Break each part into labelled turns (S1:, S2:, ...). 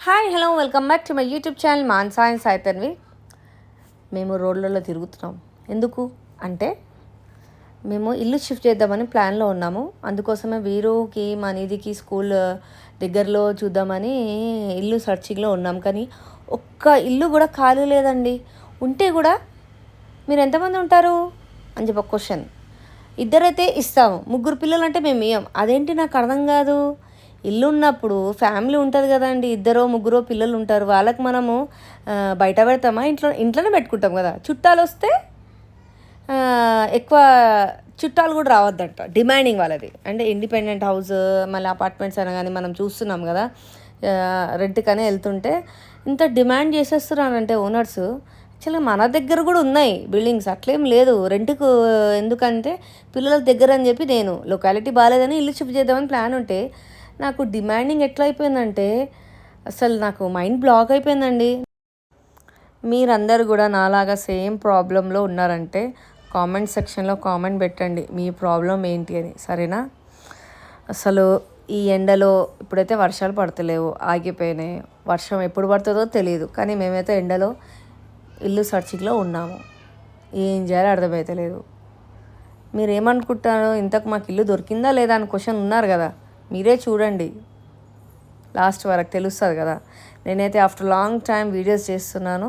S1: Hi hello welcome back to my YouTube channel Mansa and Saitanvi. మేము రోడ్లలో తిరుగుతున్నాం. ఎందుకు అంటే మేము ఇల్లు షిఫ్ట్ చేద్దామని ప్లాన్లో ఉన్నాము. అందుకోసమే వీరుకి మా నిధికి స్కూల్ దగ్గరలో చూద్దామని ఇల్లు సర్చింగ్లో ఉన్నాం. కానీ ఒక్క ఇల్లు కూడా ఖాళీ లేదండి. ఉంటే కూడా మీరు ఎంతమంది ఉంటారు అని చెప్పి ఒక క్వశ్చన్. ఇద్దరైతే ఇస్తాము, ముగ్గురు పిల్లలు అంటే మేము ఇయ్యం. అదేంటి నాకు అర్థం కాదు. ఇల్లు ఉన్నప్పుడు ఫ్యామిలీ ఉంటుంది కదండి, ఇద్దరో ముగ్గురో పిల్లలు ఉంటారు. వాళ్ళకి మనము బయట పెడతామా? ఇంట్లోనే పెట్టుకుంటాం కదా. చుట్టాలు వస్తే ఎక్కువ చుట్టాలు కూడా రావద్దంట, డిమాండింగ్ వాళ్ళది. అంటే ఇండిపెండెంట్ హౌస్ మళ్ళీ అపార్ట్మెంట్స్ అనగానే మనం చూస్తున్నాం కదా, రెంట్కనే వెళ్తుంటే ఇంత డిమాండ్ చేసేస్తున్నారంటే ఓనర్స్. యాక్చువల్గా మన దగ్గర కూడా ఉన్నాయి బిల్డింగ్స్, అట్లేం లేదు. రెంట్కు ఎందుకంటే పిల్లల దగ్గర అని చెప్పి నేను లొకాలిటీ బాగాలేదని ఇల్లు షిఫ్ట్ చేద్దామని ప్లాన్ ఉంటే నాకు డిమాండింగ్ ఎట్లా అయిపోయిందంటే అసలు నాకు మైండ్ బ్లాక్ అయిపోయిందండి. మీరందరూ కూడా నాలాగా సేమ్ ప్రాబ్లంలో ఉన్నారంటే కామెంట్ సెక్షన్లో కామెంట్ పెట్టండి మీ ప్రాబ్లం ఏంటి అని, సరేనా? అసలు ఈ ఎండలో ఇప్పుడైతే వర్షాలు పడతలేవు, ఆగిపోయినాయి. వర్షం ఎప్పుడు పడుతుందో తెలియదు. కానీ మేమైతే ఎండలో ఇల్లు సర్చింగ్లో ఉన్నాము. ఏం చేయాలో అర్థమవుతలేదు. మీరు ఏమనుకుంటారో, ఇంతకు మాకు ఇల్లు దొరికిందా లేదా అని క్వశ్చన్ ఉన్నారు కదా, మీరే చూడండి, లాస్ట్ వరకు తెలుస్తుంది కదా. నేనైతే ఆఫ్టర్ లాంగ్ టైం వీడియోస్ చేస్తున్నాను.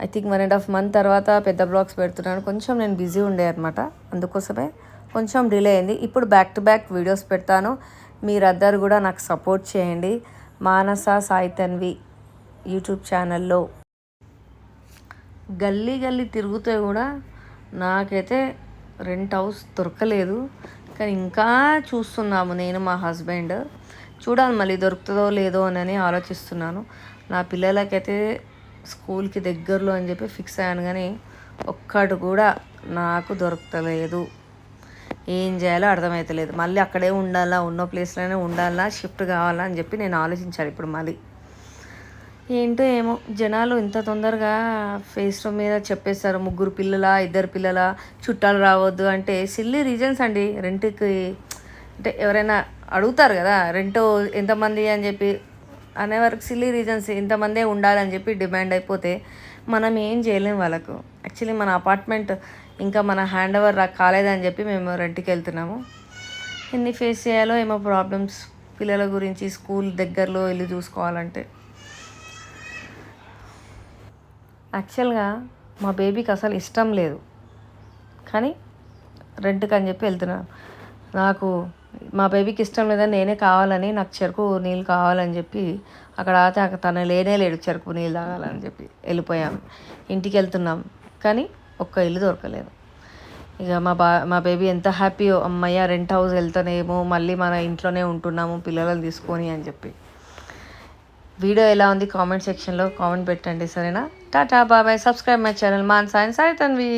S1: ఐ థింక్ 1.5 month తర్వాత పెద్ద బ్లాగ్స్ పెడుతున్నాను. కొంచెం నేను బిజీ ఉండే అనమాట, అందుకోసమే కొంచెం డిలే అయింది. ఇప్పుడు బ్యాక్ టు బ్యాక్ వీడియోస్ పెడతాను. మీరందరూ కూడా నాకు సపోర్ట్ చేయండి. మానస సాయితన్వి యూట్యూబ్ ఛానల్లో గల్లీ గల్లీ తిరుగుతే కూడా నాకైతే రెంట్ హౌస్ దొరకలేదు. కానీ ఇంకా చూస్తున్నాము, నేను మా హస్బెండ్. చూడాలి మళ్ళీ దొరుకుతుందో లేదో అని ఆలోచిస్తున్నాను. నా పిల్లలకైతే స్కూల్కి దగ్గరలో అని చెప్పి ఫిక్స్ అయ్యాను, కానీ ఒక్కటి కూడా నాకు దొరకలేదు. ఏం చేయాలో అర్థమవుతలేదు. మళ్ళీ అక్కడే ఉండాలా, ఉన్న ప్లేస్లోనే ఉండాలా, షిఫ్ట్ కావాలా అని చెప్పి నేను ఆలోచించాలి ఇప్పుడు. మళ్ళీ ఏంటో ఏమో, జనాలు ఇంత తొందరగా ఫేస్ మీద చెప్పేస్తారు. ముగ్గురు పిల్లల, ఇద్దరు పిల్లల, చుట్టాలు రావద్దు అంటే సిల్లీ రీజన్స్ అండి. రెంట్కి అంటే ఎవరైనా అడుగుతారు కదా, రెంట్ ఎంతమంది అని చెప్పి అనేవరకు సిల్లీ రీజన్స్, ఇంతమందే ఉండాలని చెప్పి డిమాండ్ అయిపోతే మనం ఏం చేయలేము వాళ్ళకు. యాక్చువల్లీ మన అపార్ట్మెంట్ ఇంకా మన హ్యాండ్ ఓవర్ కాలేదని చెప్పి మేము రెంట్కి వెళ్తున్నాము. ఎన్ని ఫేస్ చేయాలో ఏమో ప్రాబ్లమ్స్, పిల్లల గురించి స్కూల్ దగ్గరలో వెళ్ళి చూసుకోవాలంటే. యాక్చువల్గా మా బేబీకి అసలు ఇష్టం లేదు, కానీ రెంట్కి అని చెప్పి వెళ్తున్నాను. నాకు మా బేబీకి ఇష్టం లేదని నేనే కావాలని, నాకు చెరుకు నీళ్ళు కావాలని చెప్పి అక్కడ ఆగితే తను లేడు చెరుకు నీళ్ళు తాగాలని చెప్పి వెళ్ళిపోయాము. ఇంటికి వెళ్తున్నాం కానీ ఒక్క ఇల్లు దొరకలేదు. ఇక మా బేబీ ఎంత హ్యాపీయో, అమ్మయ్య రెంట్ హౌస్ వెళ్తానేమో, మళ్ళీ మన ఇంట్లోనే ఉంటున్నాము పిల్లలను తీసుకొని అని చెప్పి. వీడియో ఎలా ఉంది కామెంట్ సెక్షన్లో కామెంట్ పెట్టండి, సరేనా? టాటా బాబాయ్. Subscribe my channel Mansa and సాయితన్వి.